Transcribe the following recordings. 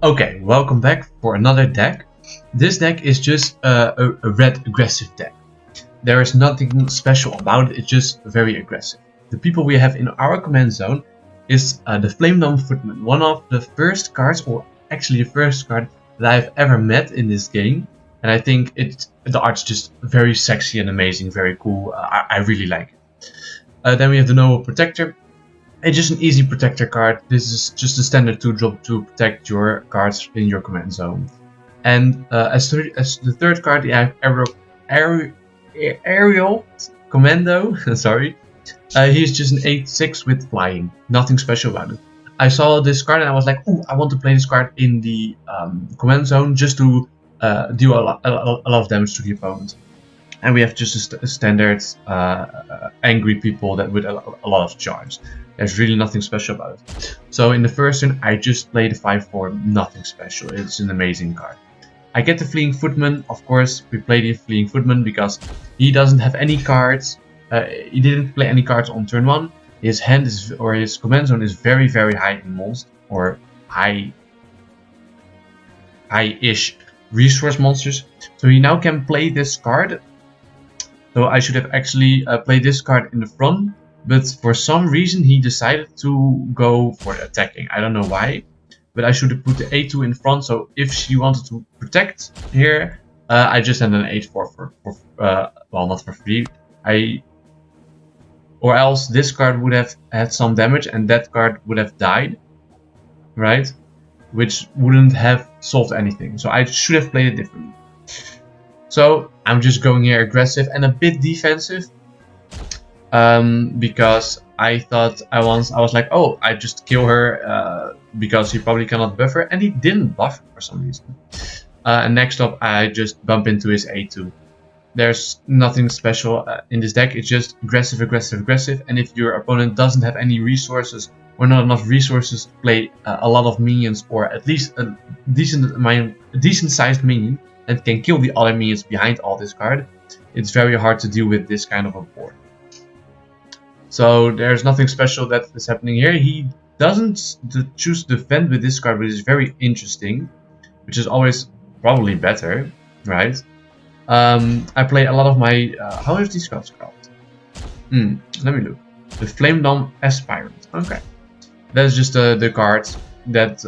Okay, welcome back for another deck. This deck is just a red aggressive deck. There is nothing special about it, it's just very aggressive. The people we have in our command zone is the Flame Dome Footman, one of the first cards, or actually the first card that I've ever met in this game. And I think the art's just very sexy and amazing, very cool. I really like it. Then we have the Noble Protector. It's just an easy protector card. This is just a standard 2-drop to protect your cards in your command zone. And as the third card, you have Aerial Commando. Sorry. He's just an 8/6 with flying. Nothing special about it. I saw this card and I was like, ooh, I want to play this card in the command zone just to do a lot of damage to the opponent. And we have just a standard angry people that with a lot of charge. There's really nothing special about it. So in the first turn, I just played the 5/4, nothing special. It's an amazing card. I get the Fleeing Footman. Of course, we play the Fleeing Footman because he doesn't have any cards. He didn't play any cards on turn 1. His hand is, or his command zone is very high in monsters, or high-ish resource monsters. So he now can play this card. So I should have actually played this card in the front, but for some reason he decided to go for attacking. I don't know why, but I should have put the 8/2 in front. So if she wanted to protect here, I just had an 8/4 for well, not for free. Or else this card would have had some damage and that card would have died, right? Which wouldn't have solved anything. So I should have played it differently. So I'm just going here aggressive and a bit defensive, because I thought I was like, oh, I just kill her because he probably cannot buffer, and he didn't buffer for some reason. And next up, I just bump into his 8/2. There's nothing special in this deck. It's just aggressive, and if your opponent doesn't have any resources or not enough resources to play a lot of minions, or at least a decent sized minion that can kill the other minions behind all this card, it's very hard to deal with this kind of a board. So there's nothing special that is happening here. He doesn't choose to defend with this card, which is very interesting, which is always probably better, right? I play a lot of my how is these cards called? Let me look. The Flame Dome Aspirant. Okay, that's just the card that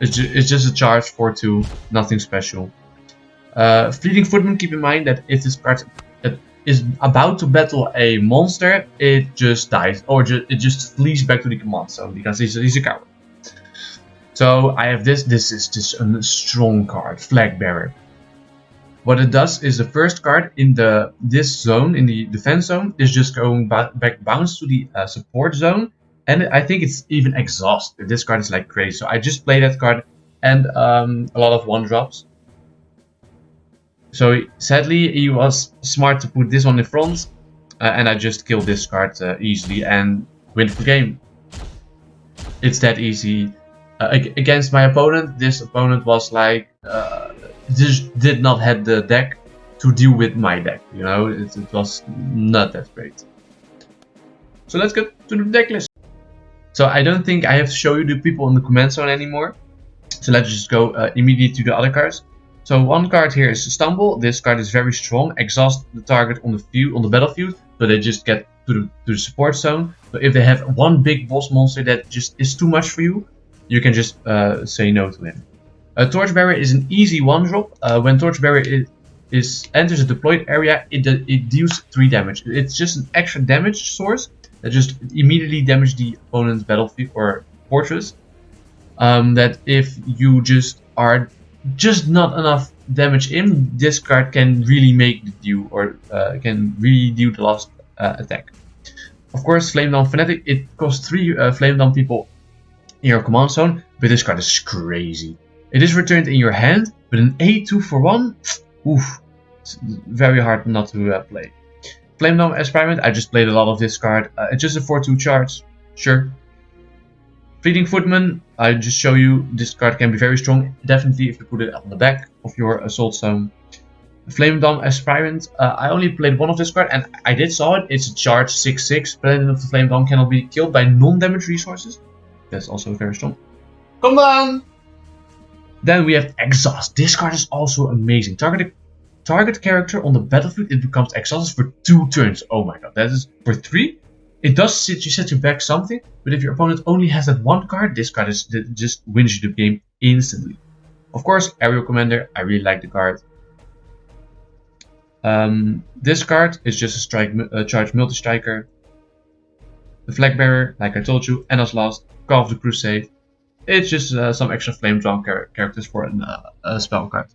it's just a charge for 2, nothing special. Fleeting Footman, keep in mind that if this card is about to battle a monster, it just dies, or it just flees back to the command zone because he's a coward. So I have this. This is just a strong card, Flag Bearer. What it does is the first card in this zone, in the defense zone, is just going back bounce to the support zone, and I think it's even exhaust. This card is like crazy. So I just play that card and a lot of 1-drops. So sadly, he was smart to put this one in front, and I just killed this card easily and win the game. It's that easy. Against my opponent, this opponent was like, just did not have the deck to deal with my deck. You know, it was not that great. So let's get to the deck list. So I don't think I have to show you the people in the command zone anymore. So let's just go immediately to the other cards. So one card here is Stumble. This card is very strong. Exhaust the target on the battlefield, so they just get to the support zone. So if they have one big boss monster that just is too much for you, you can just say no to him. Torchbearer is an easy 1-drop. When Torchbearer enters a deployed area, it deals 3 damage. It's just an extra damage source that just immediately damages the opponent's battlefield or fortress. That if you just are just not enough damage in, this card can really make the deal, or can really deal the last attack. Of course, Flame Down Fanatic, it costs 3 Flame Down people in your command zone, but this card is crazy. It is returned in your hand, but an 8/2 for 1, oof, it's very hard not to play. Flame Down Aspirant, I just played a lot of this card. It's just a 4/2 charge, sure. Fleeting Footman, I just show you this card can be very strong, definitely if you put it on the back of your assault zone. Flame Dome Aspirant, I only played one of this card and I did saw it. It's a charge 6/6, Paladin of the Flame Dome cannot be killed by non-damage resources. That's also very strong. Come on! Then we have Exhaust. This card is also amazing. Target character on the battlefield, it becomes exhausted for 2 turns. Oh my god, that is for 3. It does set you back something, but if your opponent only has that 1 card, this card just wins you the game instantly. Of course, Aerial Commander, I really like the card. This card is just a charge multi-striker. The Flag Bearer, like I told you, and as last, Call of the Crusade. It's just some extra flame drawn characters for a spell card.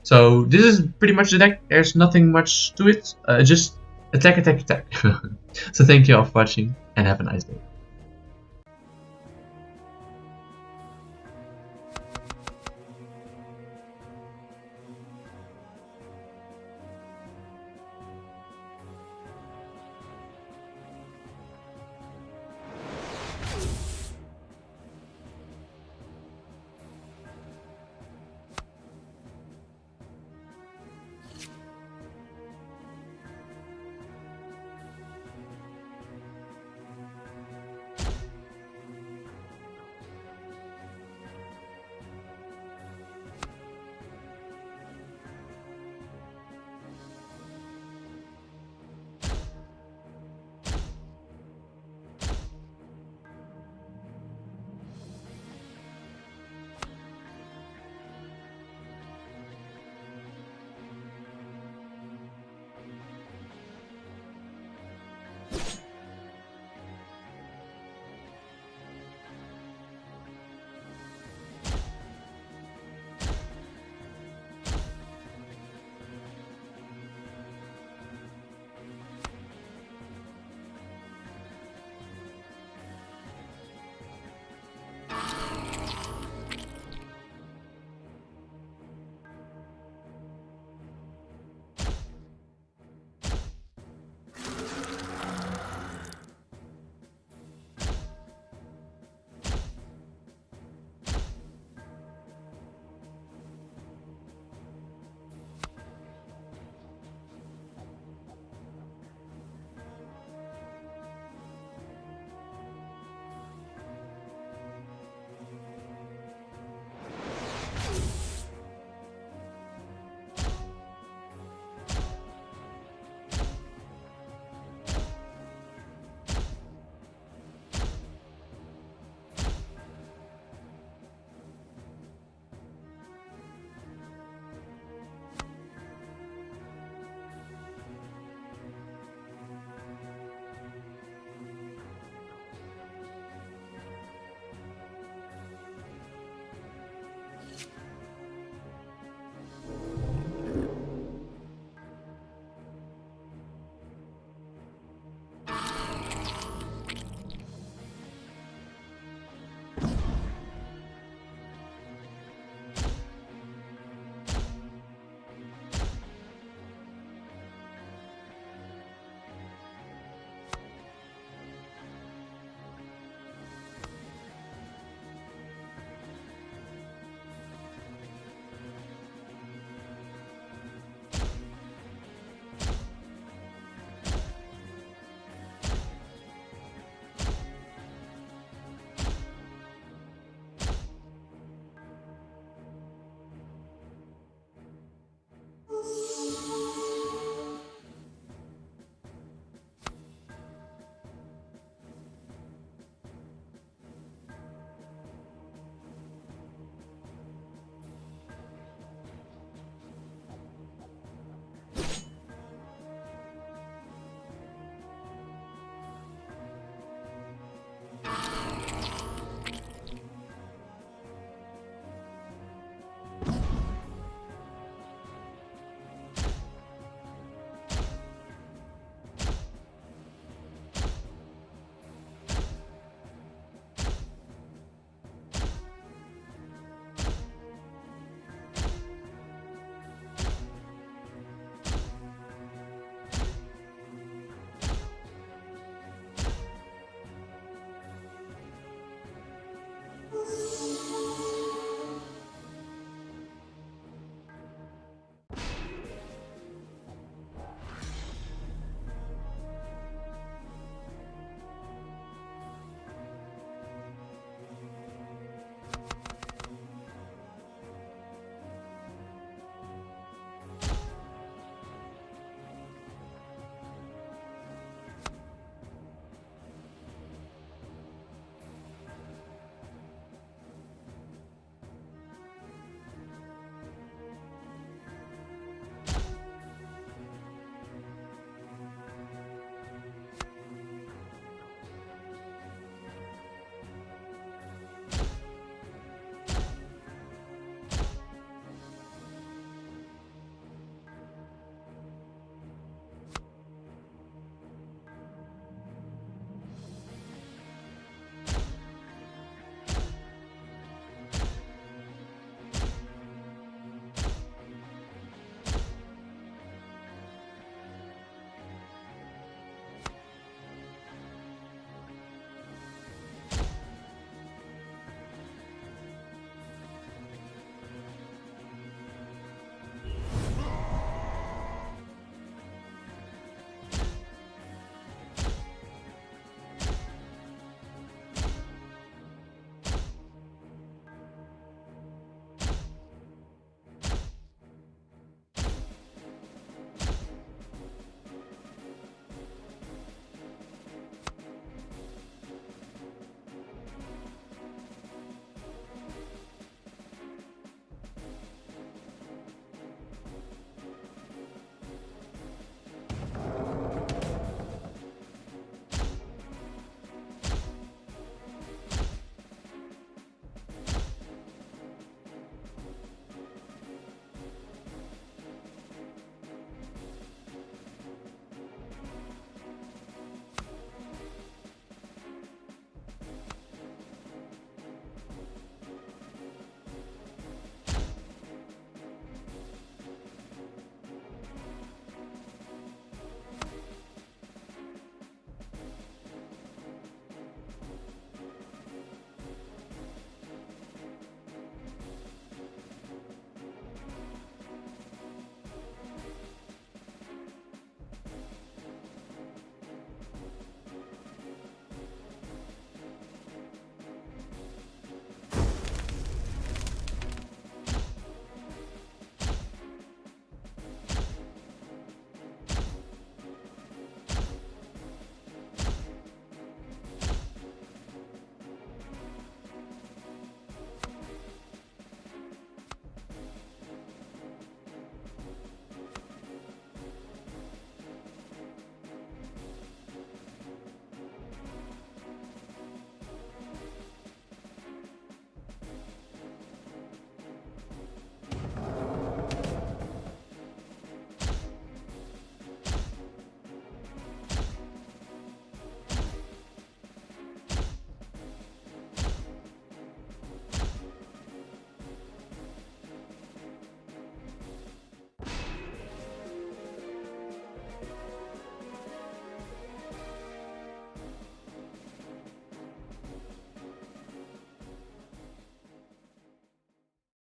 So this is pretty much the deck. There's nothing much to it. Just attack, attack, attack. So thank you all for watching and have a nice day.